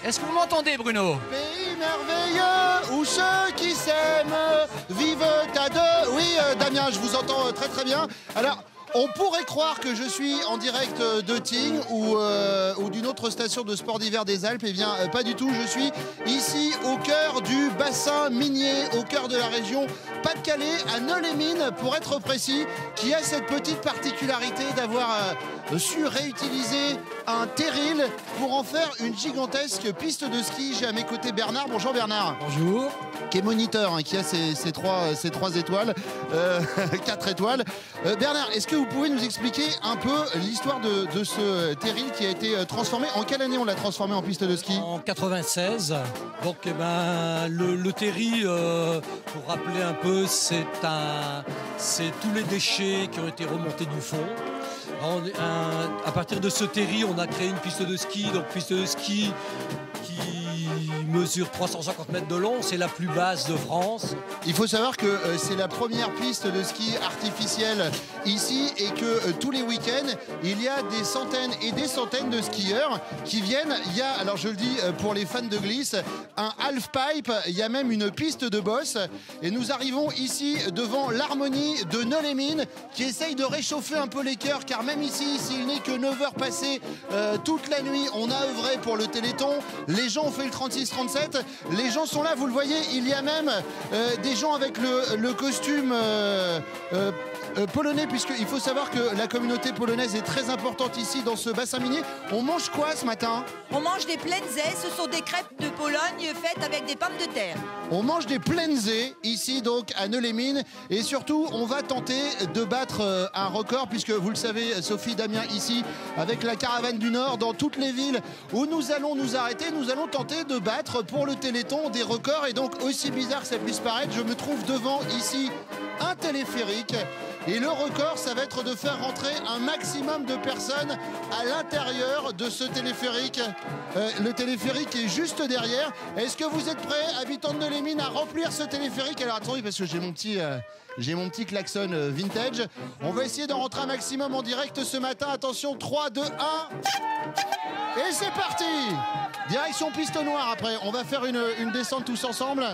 Est-ce que vous m'entendez, Bruno? Pays merveilleux où ceux qui s'aiment vivent à deux. Oui, Damien, je vous entends très très bien. Alors, on pourrait croire que je suis en direct de Tignes ou d'une autre station de sport d'hiver des Alpes. Eh bien, pas du tout. Je suis ici au cœur du bassin minier, au cœur de la région Pas-de-Calais, à Nœux-les-Mines, pour être précis, qui a cette petite particularité d'avoir su réutiliser un terril pour en faire une gigantesque piste de ski. J'ai à mes côtés Bernard. Bonjour Bernard. Bonjour. Qui est moniteur, hein, qui a ces trois étoiles, 4 étoiles. Bernard, est-ce que vous pouvez nous expliquer un peu l'histoire de ce terril qui a été transformé? En quelle année on l'a transformé en piste de ski? En 96. Donc le terri, pour rappeler un peu, c'est tous les déchets qui ont été remontés du fond. À partir de ce terri, on a créé une piste de ski, donc piste de ski qui mesure 350 mètres de long, c'est la plus basse de France. Il faut savoir que c'est la première piste de ski artificielle ici et que tous les week-ends, il y a des centaines et des centaines de skieurs qui viennent. Il y a, alors je le dis pour les fans de glisse, un half-pipe, il y a même une piste de boss. Et nous arrivons ici devant l'Harmonie de Nœux-les-Mines qui essaye de réchauffer un peu les cœurs, car même ici, s'il n'est que 9 heures passées toute la nuit, on a œuvré pour le Téléthon. Les gens ont fait le 36-37, les gens sont là, vous le voyez, il y a même des gens avec le costume polonais, puisqu'il faut savoir que la communauté polonaise est très importante ici dans ce bassin minier. On mange quoi ce matin? On mange des plenzés, ce sont des crêpes de Pologne faites avec des pommes de terre. On mange des plenzés ici donc à Nœux-les-Mines et surtout on va tenter de battre un record, puisque vous le savez, Sophie, Damien, ici avec la caravane du Nord, dans toutes les villes où nous allons nous arrêter, nous allons tenter de battre pour le Téléthon des records. Et donc, aussi bizarre que ça puisse paraître, je me trouve devant ici un téléphérique. Et le record, ça va être de faire rentrer un maximum de personnes à l'intérieur de ce téléphérique. Le téléphérique est juste derrière. Est-ce que vous êtes prêts, habitants de Nœux-les-Mines, à remplir ce téléphérique? Alors attendez, parce que j'ai mon petit klaxon vintage. On va essayer d'en rentrer un maximum en direct ce matin. Attention, 3, 2, 1. Et c'est parti! Direction piste noire après. On va faire une descente tous ensemble.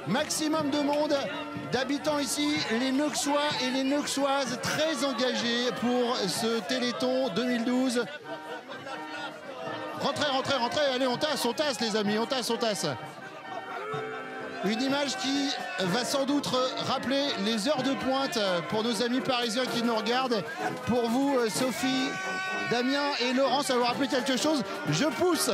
Maximum de monde, d'habitants ici, les Neuxois et les Neuxoises très engagés pour ce Téléthon 2012. Rentrez, allez, on tasse les amis, on tasse. Une image qui va sans doute rappeler les heures de pointe pour nos amis parisiens qui nous regardent. Pour vous, Sophie, Damien et Laurent, ça va vous rappeler quelque chose? Je pousse.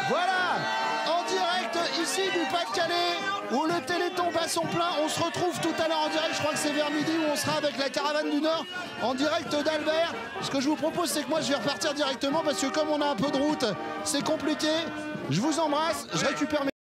Voilà, en direct ici du Pas-de-Calais, où le Téléthon bat son plein. On se retrouve tout à l'heure en direct, je crois que c'est vers midi, où on sera avec la caravane du Nord, en direct d'Albert. Ce que je vous propose, c'est que moi je vais repartir directement, parce que comme on a un peu de route, c'est compliqué. Je vous embrasse, je récupère mes...